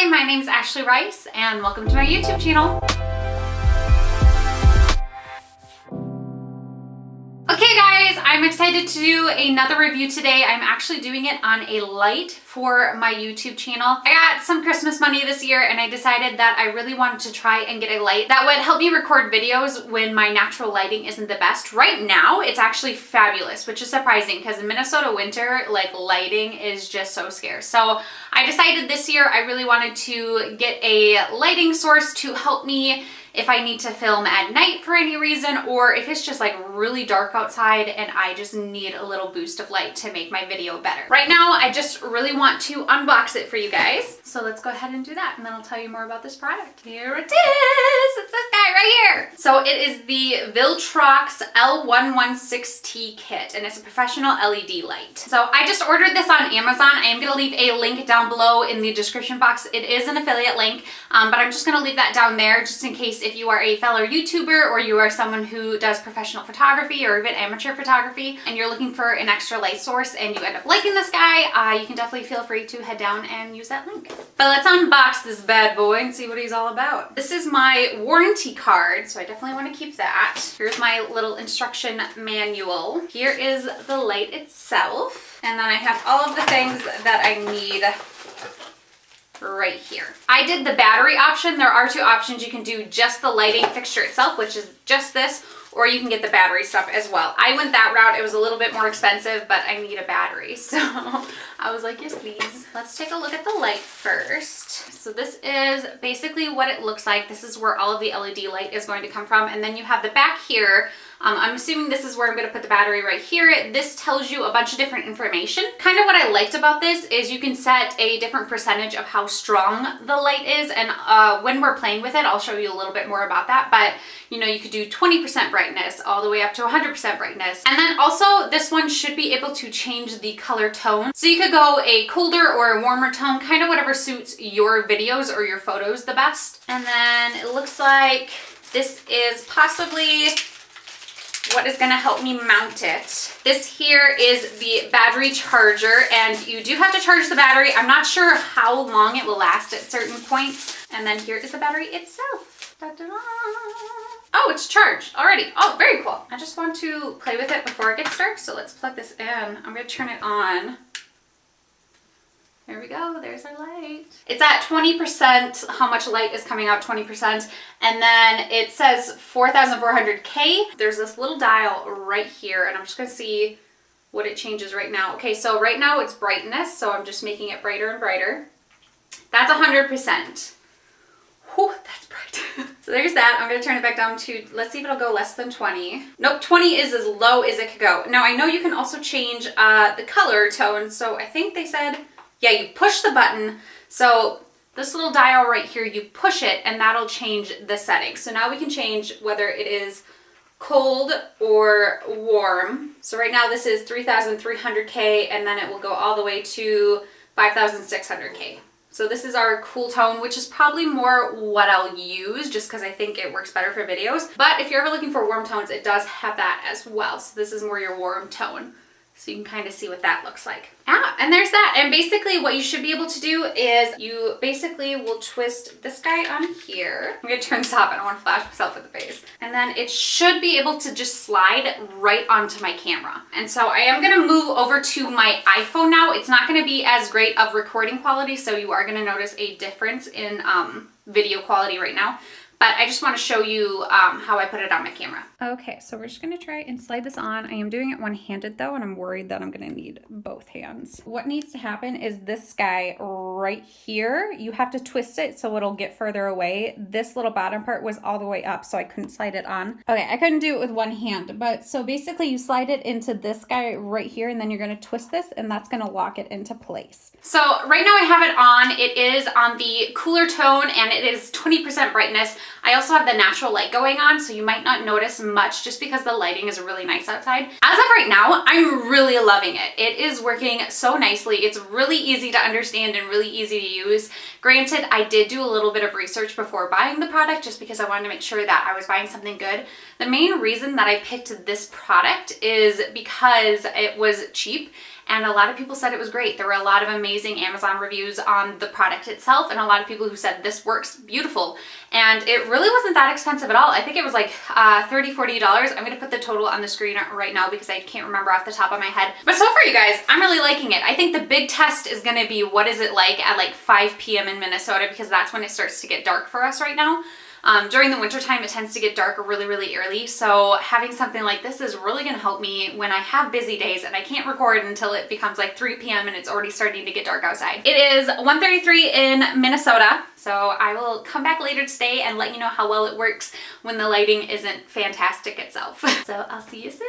Hi, my name is Ashley Rice and welcome to my YouTube channel. Okay guys, I'm excited to do another review today. I'm actually doing it on a light for my YouTube channel. I got some Christmas money this year and I decided that I really wanted to try and get a light that would help me record videos when my natural lighting isn't the best. Right now, it's actually fabulous, which is surprising because in Minnesota winter, like lighting is just so scarce. So I decided this year I really wanted to get a lighting source to help me if I need to film at night for any reason, or if it's just like really dark outside and I just need a little boost of light to make my video better. Right now, I just really want to unbox it for you guys. So let's go ahead and do that and then I'll tell you more about this product. Here it is, it's this guy right here. So it is the Viltrox L116T kit and it's a professional LED light. So I just ordered this on Amazon. I am gonna leave a link down below in the description box. It is an affiliate link, but I'm just gonna leave that down there just in case if you are a fellow YouTuber or you are someone who does professional photography or even amateur photography and you're looking for an extra light source and you end up liking this guy, you can definitely feel free to head down and use that link. But let's unbox this bad boy and see what he's all about. This is my warranty card, so I definitely want to keep that. Here's my little instruction manual. Here is the light itself. And then I have all of the things that I need right here. I did the battery option. There are two options. You can do just the lighting fixture itself, which is just this, or you can get the battery stuff as well. I went that route. It was a little bit more expensive, but I need a battery. So I was like, yes, please. Let's take a look at the light first. So this is basically what it looks like. This is where all of the LED light is going to come from. And then you have the back here. I'm assuming this is where I'm going to put the battery right here. This tells you a bunch of different information. Kind of what I liked about this is you can set a different percentage of how strong the light is. And when we're playing with it, I'll show you a little bit more about that. But you know, you could do 20% brightness all the way up to 100% brightness. And then also this one should be able to change the color tone. So you could go a colder or a warmer tone, kind of whatever suits your videos or your photos the best. And then it looks like this is possibly what is gonna help me mount it. This here is the battery charger and you do have to charge the battery. I'm not sure how long it will last at certain points. And then here is the battery itself. Da-da-da. Oh, it's charged already. Oh, very cool. I just want to play with it before it gets dark. So let's plug this in. I'm gonna turn it on. There we go, there's our light. It's at 20%, how much light is coming out, 20%. And then it says 4,400K. There's this little dial right here and I'm just gonna see what it changes right now. Okay, so right now it's brightness, so I'm just making it brighter and brighter. That's 100%. Whew, that's bright. So there's that. I'm gonna turn it back down to, let's see if it'll go less than 20. Nope, 20 is as low as it could go. Now I know you can also change the color tone, so I think they said, yeah, you push the button. So this little dial right here, you push it and that'll change the settings. So now we can change whether it is cold or warm. So right now this is 3,300K and then it will go all the way to 5,600K. So this is our cool tone, which is probably more what I'll use just because I think it works better for videos. But if you're ever looking for warm tones, it does have that as well. So this is more your warm tone. So you can kind of see what that looks like. Ah, and there's that. And basically what you should be able to do is you basically will twist this guy on here. I'm gonna turn this off, I don't want to flash myself in the face. And then it should be able to just slide right onto my camera. And so I am gonna move over to my iPhone now. It's not gonna be as great of recording quality, so you are gonna notice a difference in video quality right now. But I just want to show you how I put it on my camera. Okay, so we're just going to try and slide this on. I am doing it one-handed though, and I'm worried that I'm going to need both hands. What needs to happen is this guy right here, you have to twist it so it'll get further away. This little bottom part was all the way up, so I couldn't slide it on. Okay, I couldn't do it with one hand, but so basically you slide it into this guy right here, and then you're going to twist this, and that's going to lock it into place. So right now I have it on. It is on the cooler tone, and it is 20% brightness. I also have the natural light going on, so you might not notice much just because the lighting is really nice outside. As of right now, I'm really loving it. It is working so nicely. It's really easy to understand and really easy to use. Granted, I did do a little bit of research before buying the product just because I wanted to make sure that I was buying something good. The main reason that I picked this product is because it was cheap and a lot of people said it was great. There were a lot of amazing Amazon reviews on the product itself, and a lot of people who said this works beautiful. And it really wasn't that expensive at all. I think it was like $30, $40. I'm gonna put the total on the screen right now because I can't remember off the top of my head. But so far, you guys, I'm really liking it. I think the big test is gonna be what is it like at like 5 p.m. in Minnesota, because that's when it starts to get dark for us right now. During the winter time, it tends to get dark really, really early. So having something like this is really gonna help me when I have busy days and I can't record until it becomes like 3 p.m. and it's already starting to get dark outside. It is 1:33 in Minnesota. So I will come back later today and let you know how well it works when the lighting isn't fantastic itself. So I'll see you soon.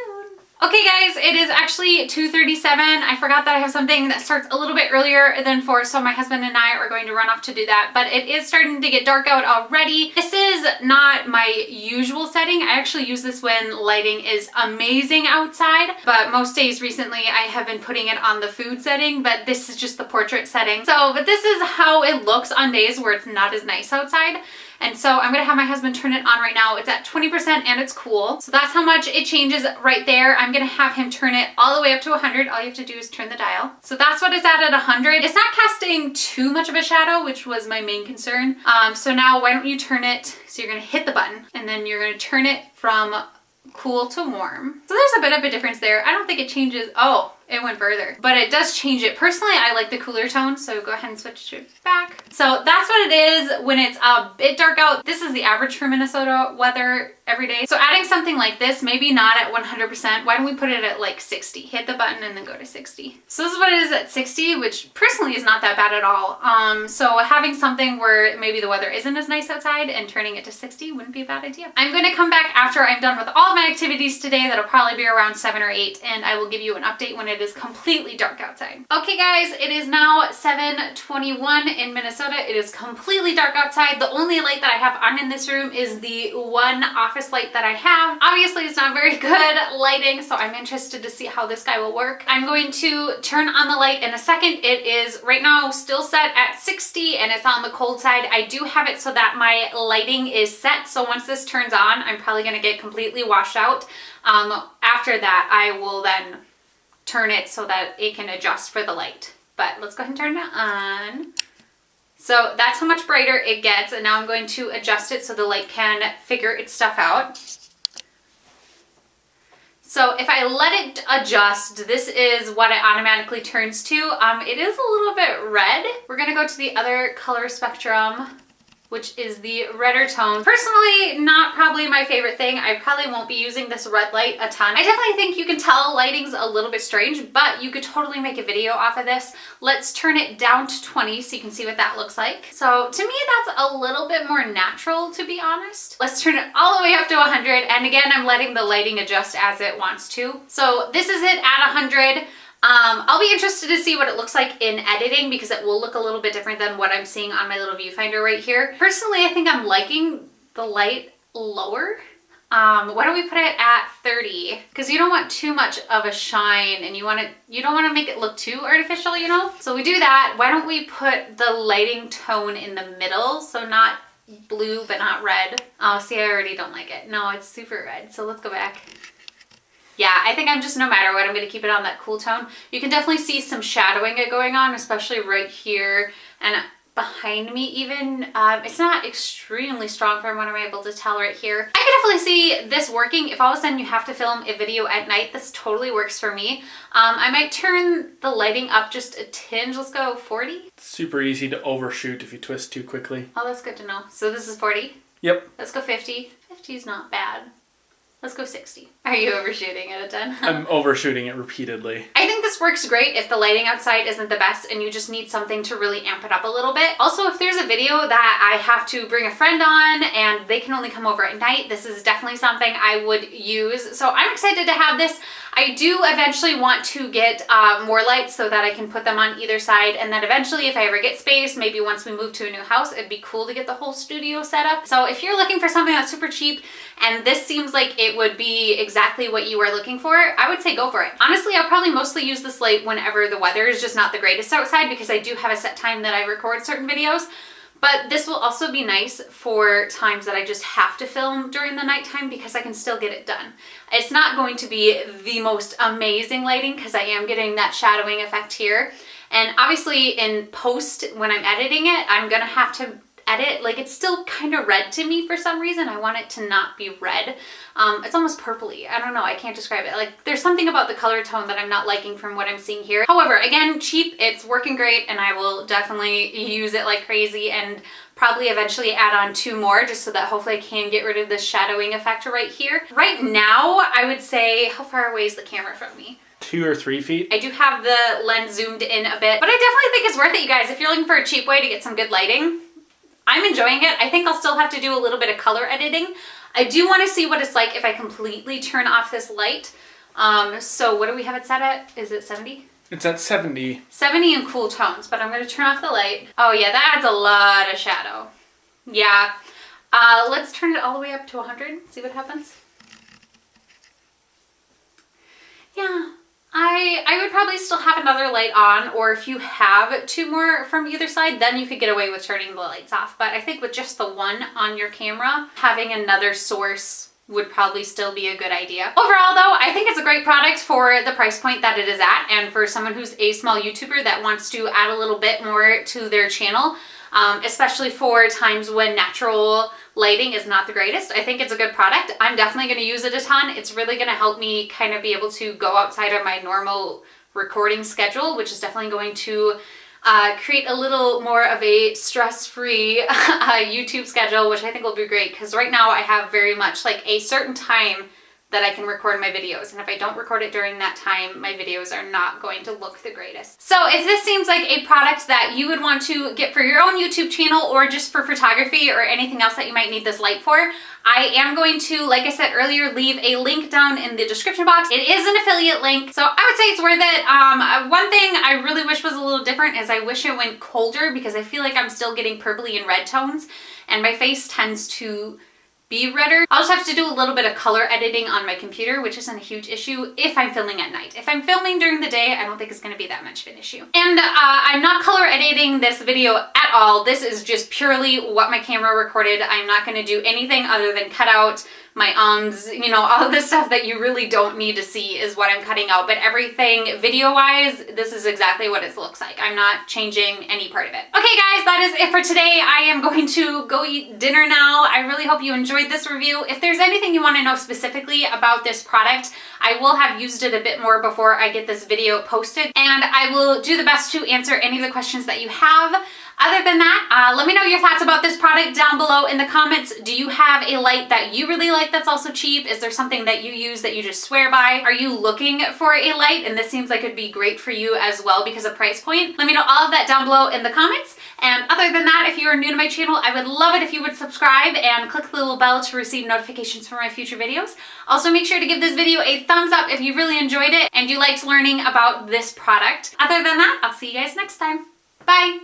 Okay guys, it is actually 2:37. I forgot that I have something that starts a little bit earlier than 4, so my husband and I are going to run off to do that, but it is starting to get dark out already. This is not my usual setting. I actually use this when lighting is amazing outside, but most days recently I have been putting it on the food setting, but this is just the portrait setting. But this is how it looks on days where it's not as nice outside. And so I'm gonna have my husband turn it on right now. It's at 20% and it's cool. So that's how much it changes right there. I'm gonna have him turn it all the way up to 100. All you have to do is turn the dial. So that's what it's at 100. It's not casting too much of a shadow, which was my main concern. So now why don't you turn it, so you're gonna hit the button and then you're gonna turn it from cool to warm. So there's a bit of a difference there. I don't think it changes, oh, it went further, but it does change it. Personally, I like the cooler tone, so go ahead and switch to it back. So that's what it is when it's a bit dark out. This is the average for Minnesota weather every day. So adding something like this, maybe not at 100%. Why don't we put it at like 60? Hit the button and then go to 60. So this is what it is at 60, which personally is not that bad at all. So having something where maybe the weather isn't as nice outside and turning it to 60 wouldn't be a bad idea. I'm going to come back after I'm done with all of my activities today. That'll probably be around 7 or 8, and I will give you an update when it is completely dark outside. Okay guys, it is now 7:21 in Minnesota. It is completely dark outside. The only light that I have on in this room is the one office light that I have. Obviously it's not very good lighting, so I'm interested to see how this guy will work. I'm going to turn on the light in a second. It is right now still set at 60 and it's on the cold side. I do have it so that my lighting is set, so once this turns on, I'm probably gonna get completely washed out. After that, I will then turn it so that it can adjust for the light. But let's go ahead and turn it on. So that's how much brighter it gets, and now I'm going to adjust it so the light can figure its stuff out. So if I let it adjust, this is what it automatically turns to. It is a little bit red. We're gonna go to the other color spectrum, which is the redder tone. Personally, not probably my favorite thing. I probably won't be using this red light a ton. I definitely think you can tell lighting's a little bit strange, but you could totally make a video off of this. Let's turn it down to 20 so you can see what that looks like. So to me, that's a little bit more natural, to be honest. Let's turn it all the way up to 100. And again, I'm letting the lighting adjust as it wants to. So this is it at 100. I'll be interested to see what it looks like in editing because it will look a little bit different than what I'm seeing on my little viewfinder right here. Personally, I think I'm liking the light lower. Why don't we put it at 30? Because you don't want too much of a shine and you don't want to make it look too artificial, you know? So we do that. Why don't we put the lighting tone in the middle? So not blue, but not red. Oh, see, I already don't like it. No, it's super red. So let's go back. Yeah, I think I'm just, no matter what, I'm going to keep it on that cool tone. You can definitely see some shadowing going on, especially right here and behind me even. It's not extremely strong from what I'm able to tell right here. I can definitely see this working. If all of a sudden you have to film a video at night, this totally works for me. I might turn the lighting up just a tinge. Let's go 40. It's super easy to overshoot if you twist too quickly. Oh, that's good to know. So this is 40? Yep. Let's go 50. 50 is not bad. Let's go 60. Are you overshooting at a 10? I'm overshooting it repeatedly. I think this works great if the lighting outside isn't the best and you just need something to really amp it up a little bit. Also, if there's a video that I have to bring a friend on and they can only come over at night, this is definitely something I would use. So I'm excited to have this. I do eventually want to get more lights so that I can put them on either side, and then eventually if I ever get space, maybe once we move to a new house, it'd be cool to get the whole studio set up. So if you're looking for something that's super cheap and this seems like it would be exactly what you are looking for, I would say go for it. Honestly, I'll probably mostly use this light whenever the weather is just not the greatest outside because I do have a set time that I record certain videos. But this will also be nice for times that I just have to film during the nighttime because I can still get it done. It's not going to be the most amazing lighting because I am getting that shadowing effect here. And obviously in post, when I'm editing it, I'm gonna have to edit, like it's still kind of red to me for some reason. I want it to not be red. It's almost purpley. I don't know, I can't describe it. Like there's something about the color tone that I'm not liking from what I'm seeing here. However, again, cheap, it's working great and I will definitely use it like crazy and probably eventually add on 2 more just so that hopefully I can get rid of this shadowing effect right here. Right now, I would say, how far away is the camera from me? 2 or 3 feet. I do have the lens zoomed in a bit, but I definitely think it's worth it, you guys. If you're looking for a cheap way to get some good lighting, I'm enjoying it. I think I'll still have to do a little bit of color editing. I do want to see what it's like if I completely turn off this light. So what do we have it set at? Is it 70? It's at 70. 70 in cool tones, but I'm going to turn off the light. Oh yeah, that adds a lot of shadow. Yeah. Let's turn it all the way up to 100, see what happens. Yeah. I would probably still have another light on, or if you have 2 more from either side, then you could get away with turning the lights off. But I think with just the one on your camera, having another source would probably still be a good idea. Overall though, I think it's a great product for the price point that it is at, and for someone who's a small YouTuber that wants to add a little bit more to their channel, especially for times when natural lighting is not the greatest. I think it's a good product. I'm definitely going to use it a ton. It's really going to help me kind of be able to go outside of my normal recording schedule, which is definitely going to create a little more of a stress-free YouTube schedule, which I think will be great because right now I have very much like a certain time that I can record my videos, and if I don't record it during that time, my videos are not going to look the greatest. So if this seems like a product that you would want to get for your own YouTube channel or just for photography or anything else that you might need this light for, I am going to, like I said earlier, leave a link down in the description box. It is an affiliate link, so I would say it's worth it. One thing I really wish was a little different is I wish it went colder because I feel like I'm still getting purpley and red tones, and my face tends to be redder. I'll just have to do a little bit of color editing on my computer, which isn't a huge issue if I'm filming at night. If I'm filming during the day, I don't think it's going to be that much of an issue. And I'm not color editing this video at all. This is just purely what my camera recorded. I'm not going to do anything other than cut out my ums, you know, all of the stuff that you really don't need to see is what I'm cutting out. But everything video-wise, this is exactly what it looks like. I'm not changing any part of it. Okay guys, that is it for today. I am going to go eat dinner now. I really hope you enjoyed this review. If there's anything you want to know specifically about this product, I will have used it a bit more before I get this video posted, and I will do the best to answer any of the questions that you have. Other than that, let me know your thoughts about this product down below in the comments. Do you have a light that you really like that's also cheap? Is there something that you use that you just swear by? Are you looking for a light and this seems like it'd be great for you as well because of price point? Let me know all of that down below in the comments. And other than that, if you are new to my channel, I would love it if you would subscribe and click the little bell to receive notifications for my future videos. Also, make sure to give this video a thumbs up if you really enjoyed it and you liked learning about this product. Other than that, I'll see you guys next time. Bye!